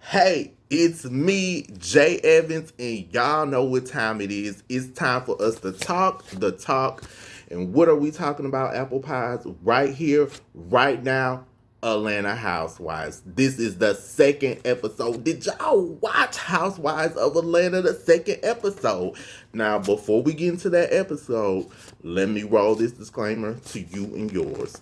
Hey, it's me, J.Evans, and y'all know what time it is. It's time for us to talk the talk. And what are we talking about, apple pies? Right here, right now, Atlanta Housewives. This is the second episode. Did y'all watch Housewives of Atlanta, the second episode? Now, before we get into that episode, let me roll this disclaimer to you and yours.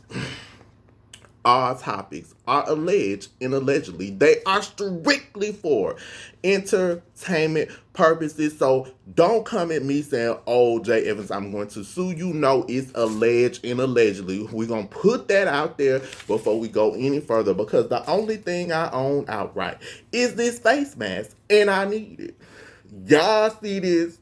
All topics are alleged and allegedly they are strictly for entertainment purposes. So don't come at me saying, oh, J.Evans, I'm going to sue you. No, it's alleged and allegedly. We're going to put that out there before we go any further, because the only thing I own outright is this face mask, and I need it. Y'all see this?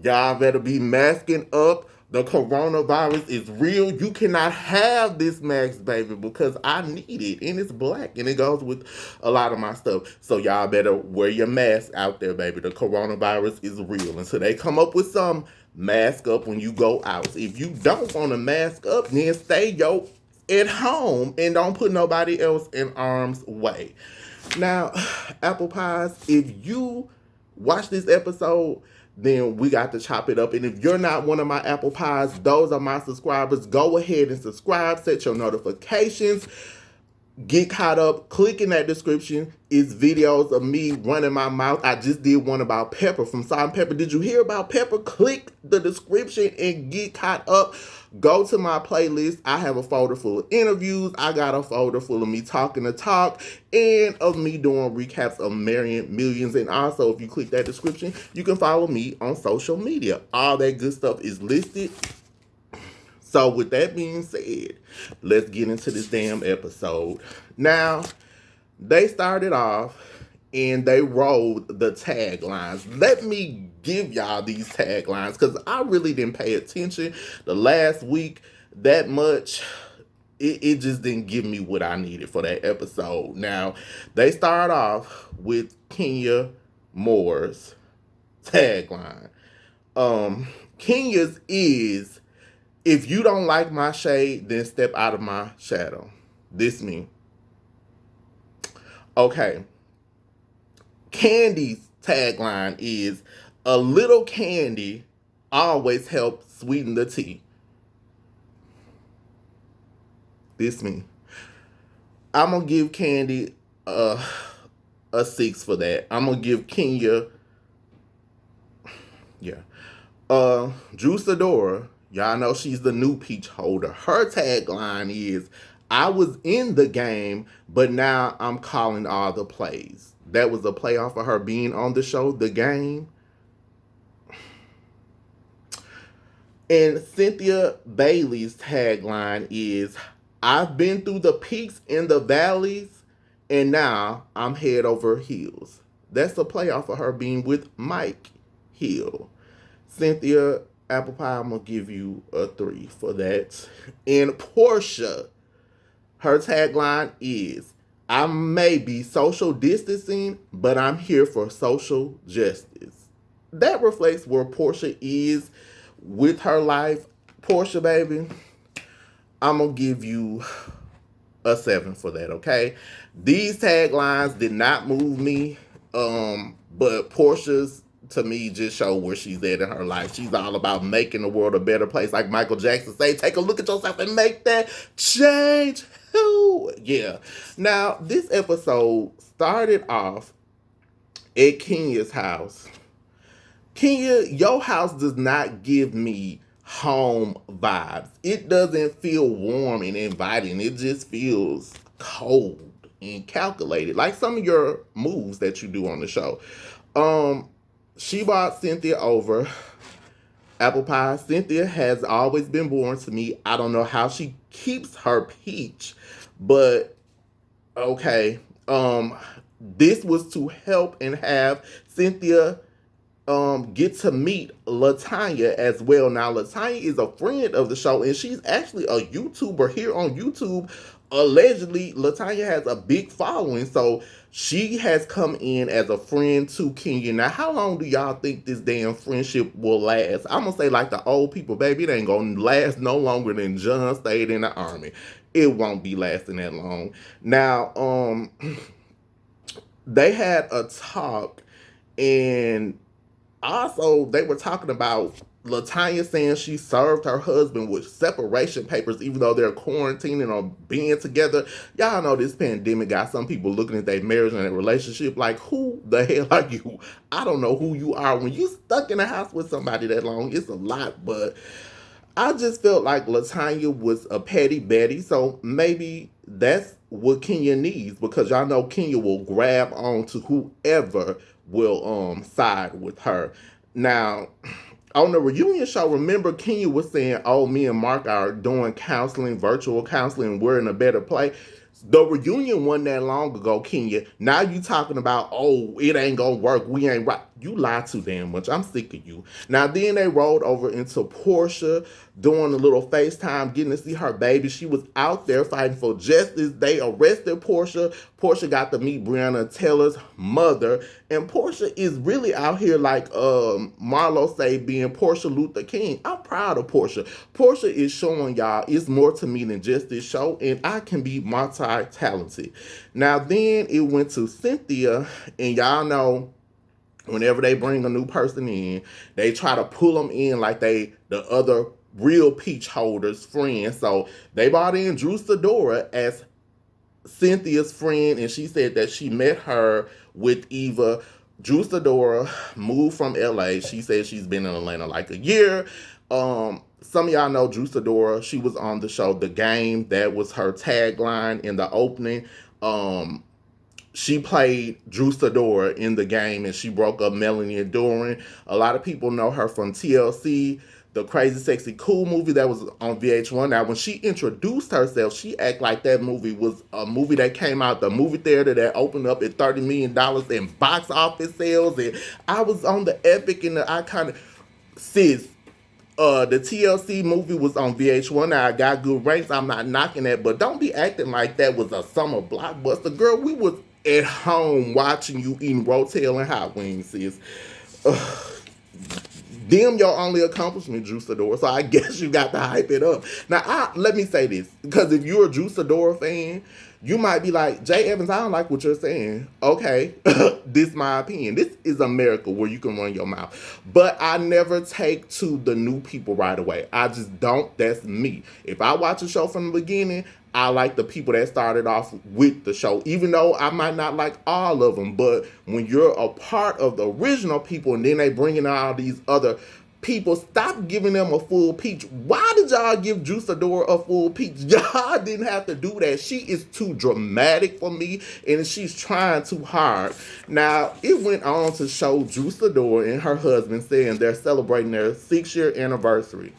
Y'all better be masking up. The coronavirus is real. You cannot have this mask, baby, because I need it. And it's black. And it goes with a lot of my stuff. So y'all better wear your mask out there, baby. The coronavirus is real. And so they come up with some mask up when you go out. If you don't want to mask up, then stay at home and don't put nobody else in harm's way. Now, apple pies, if you watch this episode, then we got to chop it up. And if you're not one of my apple pies, those are my subscribers. Go ahead and subscribe, set your notifications, get caught up. Click in that description. It's videos of me running my mouth. I just did one about Pepa from Salt and Pepper. Did you hear about Pepa? Click the description and get caught up. Go to my playlist. I have a folder full of interviews. I got a folder full of me talking the talk and of me doing recaps of marrying millions. And also, if you click that description, you can follow me on social media. All that good stuff is listed. So with that being said, let's get into this damn episode. Now, they started off and they rolled the taglines. Let me give y'all these taglines because I really didn't pay attention the last week that much. It just didn't give me what I needed for that episode. Now, they start off with Kenya Moore's tagline. Kenya's is, if you don't like my shade, then step out of my shadow. This me. Okay. Candy's tagline is, a little candy always helps sweeten the tea. This me. I'm going to give Candy a 6 for that. I'm going to give Kenya, yeah. Juiceadora, y'all know she's the new peach holder. Her tagline is, I was in the game, but now I'm calling all the plays. That was a play off of her being on the show, The Game. And Cynthia Bailey's tagline is, I've been through the peaks and the valleys, and now I'm head over heels. That's a play off of her being with Mike Hill. Cynthia Apple Pie, I'm going to give you a 3 for that. And Portia, her tagline is, I may be social distancing, but I'm here for social justice. That reflects where Portia is with her life. Portia, baby, I'm going to give you a 7 for that, okay? These taglines did not move me, but Portia's, to me, just show where she's at in her life. She's all about making the world a better place. Like Michael Jackson say, take a look at yourself and make that change. Yeah. Now, this episode started off at Kenya's house. Kenya, your house does not give me home vibes. It doesn't feel warm and inviting. It just feels cold and calculated, like some of your moves that you do on the show. She brought Cynthia over. Apple pie. Cynthia has always been boring to me. I don't know how she keeps her peach, but okay. This was to help and have Cynthia get to meet Latanya as well. Now, Latanya is a friend of the show, and she's actually a YouTuber here on YouTube. Allegedly, Latanya has a big following, so she has come in as a friend to Kenya. Now, how long do y'all think this damn friendship will last? I'm gonna say like the old people, baby, it ain't gonna last no longer than John stayed in the army. It won't be lasting that long. Now, they had a talk, and also they were talking about Latanya saying she served her husband with separation papers even though they're quarantining or being together. Y'all know this pandemic got some people looking at their marriage and their relationship like, who the hell are you? I don't know who you are. When you stuck in a house with somebody that long, it's a lot. But I just felt like Latanya was a petty Betty, so maybe that's what Kenya needs, because y'all know Kenya will grab on to whoever will side with her. Now, on the reunion show, remember Kenya was saying, "Oh, me and Mark are doing counseling, virtual counseling. We're in a better place." The reunion wasn't that long ago, Kenya. Now you talking about, oh, it ain't gonna work. We ain't right. You lie too damn much. I'm sick of you. Now then they rolled over into Portia doing a little FaceTime, getting to see her baby. She was out there fighting for justice. They arrested Portia. Portia got to meet Breonna Taylor's mother. And Portia is really out here like Marlo say, being Portia Luther King. I'm proud of Portia. Portia is showing y'all it's more to me than just this show, and I can be multi-talented. Now then it went to Cynthia, and y'all know whenever they bring a new person in, they try to pull them in like they the other real peach holders friends. So they brought in Drew Sidora as Cynthia's friend, and she said that she met her with Eva. Drew Sidora moved from LA. She said she's been in Atlanta like a year. Some of y'all know Drew Sidora. She was on the show The Game. That was her tagline in the opening. She played Drew Sidora in The Game, and she broke up Melanie Doran. A lot of people know her from TLC, the Crazy Sexy Cool movie that was on VH1. Now, when she introduced herself, she acted like that movie was a movie that came out the movie theater that opened up at $30 million in box office sales. And I was on the Epic and the Iconic. Sis, the TLC movie was on VH1. Now I got good ranks. I'm not knocking that, but don't be acting like that was a summer blockbuster. Girl, we was at home watching you eating rotel and hot wings, sis. Them your only accomplishment, Drew Sidora. So I guess you got to hype it up. Now, let me say this, because if you're a Drew Sidora fan, you might be like, J.Evans, I don't like what you're saying. Okay, this is my opinion. This is America where you can run your mouth. But I never take to the new people right away. I just don't. That's me. If I watch a show from the beginning, I like the people that started off with the show, even though I might not like all of them. But when you're a part of the original people and then they bring in all these other people, stop giving them a full peach. Why did y'all give Drew Sidora a full peach? Y'all didn't have to do that. She is too dramatic for me, and she's trying too hard. Now, it went on to show Drew Sidora and her husband saying they're celebrating their 6-year anniversary.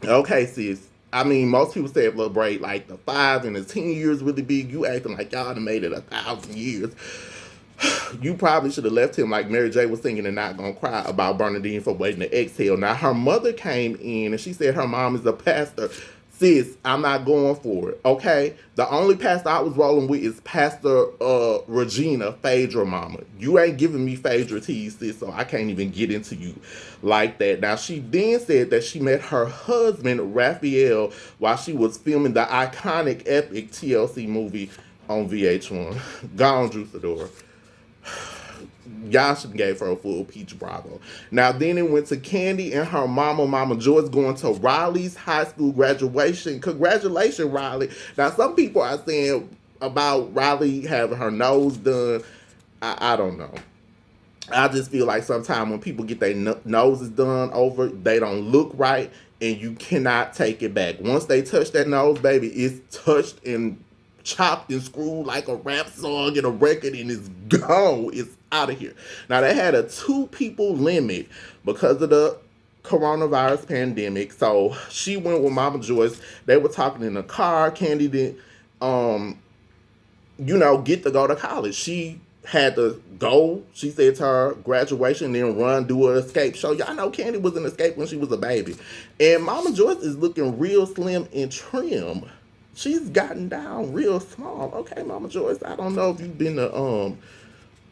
Okay, sis. I mean, most people say celebrate like the 5 and the 10 years really big. You acting like y'all done made it 1,000 years. You probably should have left him like Mary J was singing and Not Gonna Cry about Bernadine for waiting to exhale. Now, her mother came in and she said her mom is a pastor. Sis, I'm not going for it, okay? The only pastor I was rolling with is Pastor Regina, Phaedra mama. You ain't giving me Phaedra teas, sis, so I can't even get into you like that. Now, she then said that she met her husband, Raphael, while she was filming the iconic epic TLC movie on VH1. Gone, Drew Sidora. Y'all should have gave her a full peach bravo. Now then it went to Candy and her Mama Joyce going to Riley's high school graduation. Congratulations, Riley. Now some people are saying about Riley having her nose done. I don't know. I just feel like sometimes when people get their noses done over, they don't look right, and you cannot take it back. Once they touch that nose, baby, it's touched and chopped and screwed like a rap song and a record, and it's gone. It's out of here. Now, they had a 2-people limit because of the coronavirus pandemic. So she went with Mama Joyce. They were talking in the car. Candy didn't, get to go to college. She had to go, she said, to her graduation, then run, do an escape show. Y'all know Candy was an escape when she was a baby. And Mama Joyce is looking real slim and trim. She's gotten down real small. Okay, Mama Joyce, I don't know if you've been to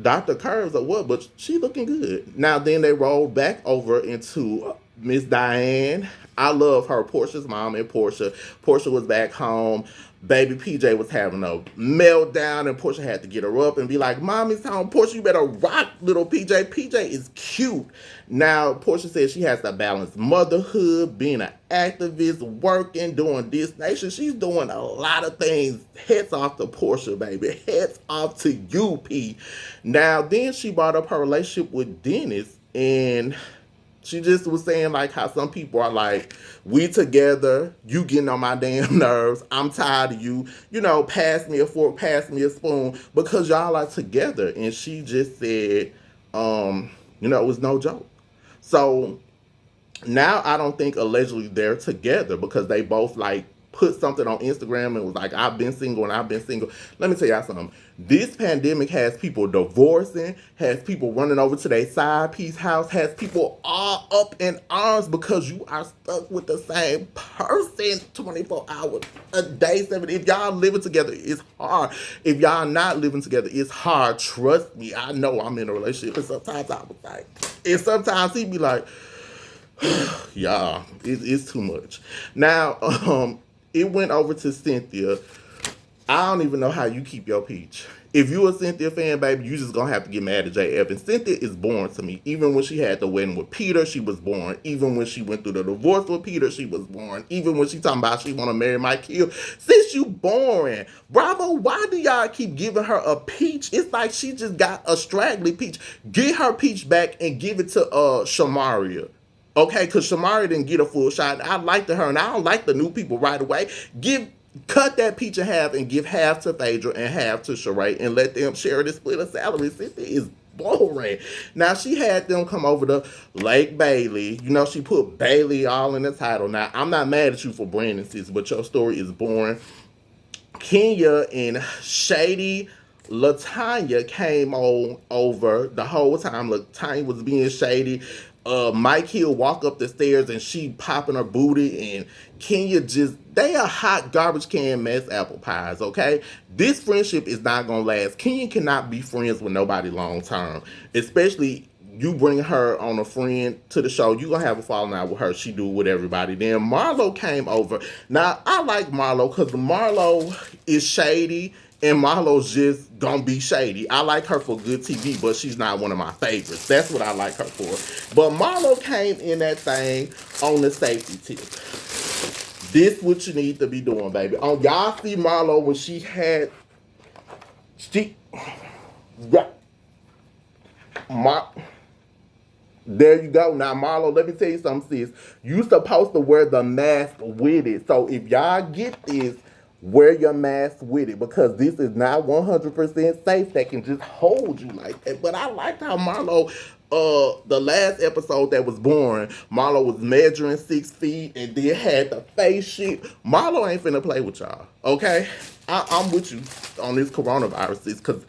Dr. Curves or what, but she looking good. Now then they rolled back over into Miss Diane. I love her, Portia's mom, and Portia. Portia was back home. Baby PJ was having a meltdown, and Portia had to get her up and be like, Mommy's home. Portia, you better rock little PJ. PJ is cute. Now, Portia says she has to balance motherhood, being an activist, working, doing this nation. She's doing a lot of things. Heads off to Portia, baby. Heads off to you, P. Now, then she brought up her relationship with Dennis, and she just was saying like how some people are like, we together, you getting on my damn nerves. I'm tired of you. You know, pass me a fork, pass me a spoon, because y'all are together. And she just said, it was no joke. So now I don't think allegedly they're together, because they both like put something on Instagram and was like, I've been single and I've been single. Let me tell y'all something. This pandemic has people divorcing, has people running over to their side piece house, has people all up in arms because you are stuck with the same person 24 hours a day, 7. If y'all living together, it's hard. If y'all not living together, it's hard. Trust me, I know I'm in a relationship, and sometimes I was like, and sometimes he'd be like, y'all, it's too much. Now, it went over to Cynthia. I don't even know how you keep your peach. If you a Cynthia fan, baby, you just gonna have to get mad at J.Evans. Cynthia is boring to me. Even when she had the wedding with Peter, she was boring. Even when she went through the divorce with Peter, she was boring. Even when she talking about she wanna marry Mike Hill, sis, you boring. Bravo, why do y'all keep giving her a peach? It's like she just got a straggly peach. Get her peach back and give it to Shamaria. Okay, because Shamari didn't get a full shot. I liked her, and I don't like the new people right away. Cut that peach in half and give half to Phaedra and half to Sheree, and let them share the split of salary. Cynthia is boring. Now, she had them come over to Lake Bailey. You know, she put Bailey all in the title. Now, I'm not mad at you for branding, sis, but your story is boring. Kenya and Shady Latanya came on over the whole time. Latanya was being shady. Mike Hill walk up the stairs and she popping her booty, and Kenya they are hot garbage can mess apple pies, okay? This friendship is not gonna last. Kenya cannot be friends with nobody long term, especially you bring her on a friend to the show, you gonna have a falling out with her. She do it with everybody. Then Marlo came over. Now, I like Marlo because Marlo is shady, and Marlo's just gonna be shady. I like her for good TV, but she's not one of my favorites. That's what I like her for. But Marlo came in that thing on the safety tip. This what you need to be doing, baby. Y'all see Marlo when there you go. Now, Marlo, let me tell you something, sis. You supposed to wear the mask with it. So if y'all get this, wear your mask with it, because this is not 100% safe. That can just hold you like that. But I liked how Marlo, the last episode that was boring, Marlo was measuring 6 feet and then had the face shit. Marlo ain't finna play with y'all, okay? I'm with you on this coronavirus, because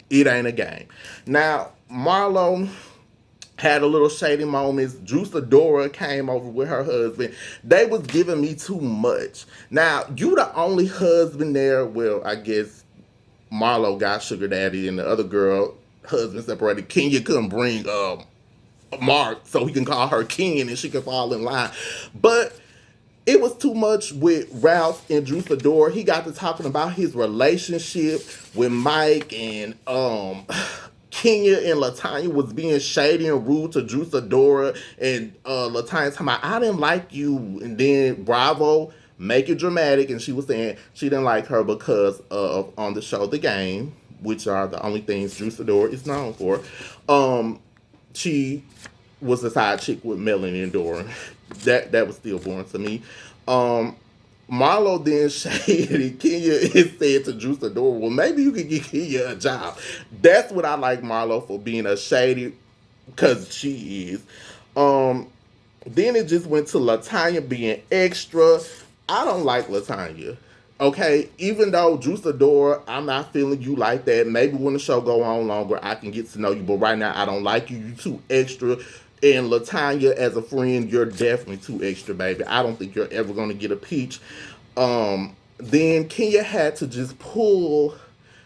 it ain't a game. Now, Marlo had a little shady moments. Juice came over with her husband. They was giving me too much. Now, you the only husband there. Well, I guess Marlo got sugar daddy, and the other girl, husband separated. Kenya couldn't bring Mark, so he can call her Ken and she can fall in line. But it was too much with Ralph and Juice. He got to talking about his relationship with Mike, and Kenya and Latanya was being shady and rude to Juice, and Latanya talking about, I didn't like you, and then Bravo make it dramatic, and she was saying she didn't like her because of on the show The Game, which are the only things Juice is known for. She was the side chick with Melanie and Doran. That was still boring to me. Marlo then shaded Kenya and said to Juice, well, maybe you could get Kenya a job. That's what I like Marlo for, being a shady, because she is. Then it just went to Latanya being extra. I don't like Latanya. Okay, even though Juice I'm not feeling you like that. Maybe when the show go on longer, I can get to know you. But right now, I don't like you. You too extra. And Latanya, as a friend, you're definitely too extra, baby. I don't think you're ever going to get a peach. Then Kenya had to just pull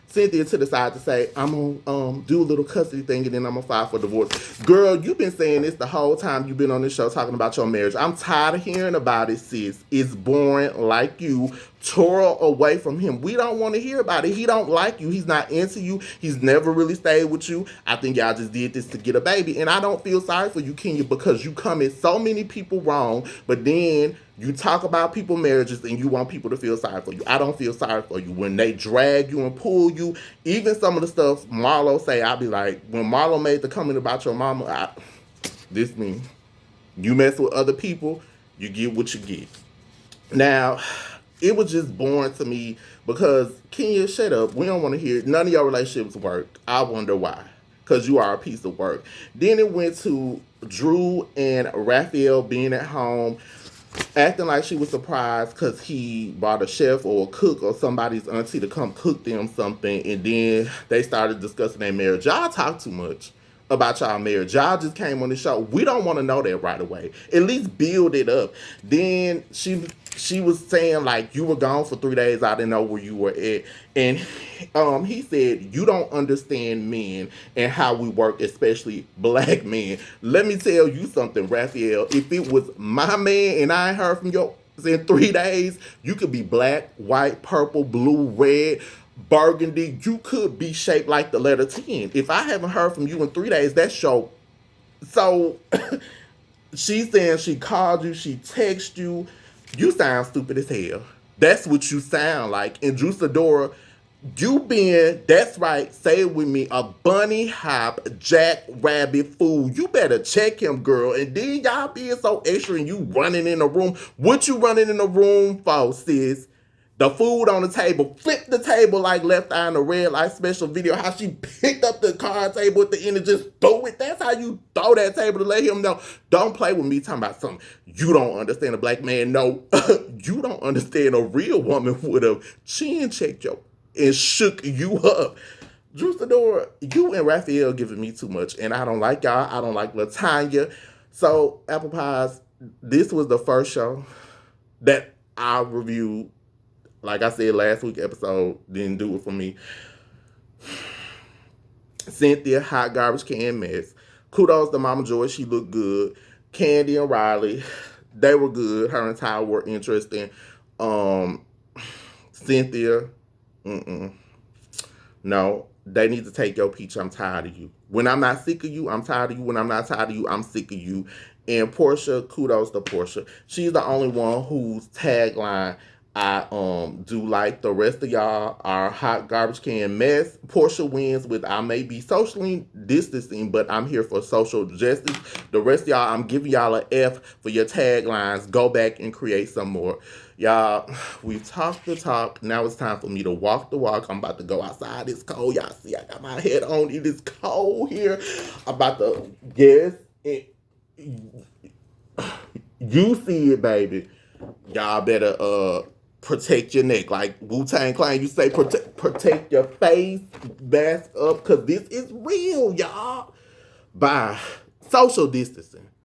Cynthia to the side to say, I'm gonna do a little custody thing and then I'm gonna file for divorce. Girl, you've been saying this the whole time you've been on this show talking about your marriage. I'm tired of hearing about it, sis. It's boring like you. Tore away from him. We don't want to hear about it. He don't like you. He's not into you. He's never really stayed with you. I think y'all just did this to get a baby. And I don't feel sorry for you, Kenya, because you come at so many people wrong, but then you talk about people's marriages and you want people to feel sorry for you. I don't feel sorry for you. When they drag you and pull you, even some of the stuff Marlo say, I'll be like, when Marlo made the comment about your mama, this means you mess with other people, you get what you get. Now, it was just boring to me because, Kenya, shut up. We don't want to hear none of your relationships work. I wonder why. Because you are a piece of work. Then it went to Drew and Raphael being at home, acting like she was surprised because he brought a chef or a cook or somebody's auntie to come cook them something, and then they started discussing their marriage. Y'all talk too much about y'all marriage. Y'all just came on the show. We don't want to know that right away. At least build it up. Then she was saying like you were gone for 3 days. I didn't know where you were at, and he said you don't understand men and how we work, especially black men. Let me tell you something, Raphael. If it was my man and I ain't heard from you in 3 days, you could be black, white, purple, blue, red, burgundy. You could be shaped like the letter 10. If I haven't heard from you in 3 days, that's your. So she's saying she called you, she texted you. You sound stupid as hell. That's what you sound like. And Drew Sidora, you being, that's right, say it with me, a bunny hop, jack rabbit fool. You better check him, girl. And then y'all being so extra and you running in the room. What you running in the room for, sis? The food on the table. Flip the table like Left Eye in the Red Light special video. How she picked up the card table at the end and just threw it. That's how you throw that table to let him know. Don't play with me talking about something you don't understand. A black man, no. You don't understand. A real woman would have chin checked you and shook you up. Drew Sidora, you and Raphael giving me too much. And I don't like y'all. I don't like LaTanya. So, Apple Pies, this was the first show that I reviewed. Like I said, last week's episode didn't do it for me. Cynthia, hot garbage can mess. Kudos to Mama Joy. She looked good. Candy and Riley, they were good. Her and Ty were interesting. Cynthia, no, they need to take your peach. I'm tired of you. When I'm not sick of you, I'm tired of you. When I'm not tired of you, I'm sick of you. And Portia, kudos to Portia. She's the only one whose tagline I do like. The rest of y'all are hot garbage can mess. Portia wins with I may be socially distancing, but I'm here for social justice. The rest of y'all, I'm giving y'all an F for your taglines. Go back and create some more. Y'all, we've talked the talk. Now it's time for me to walk the walk. I'm about to go outside. It's cold. Y'all see I got my head on. It is cold here. I'm about to, yes, you see it, baby. Y'all better protect your neck. Like Wu-Tang Clan, you say protect your face, mask up, because this is real, y'all. Bye. Social distancing.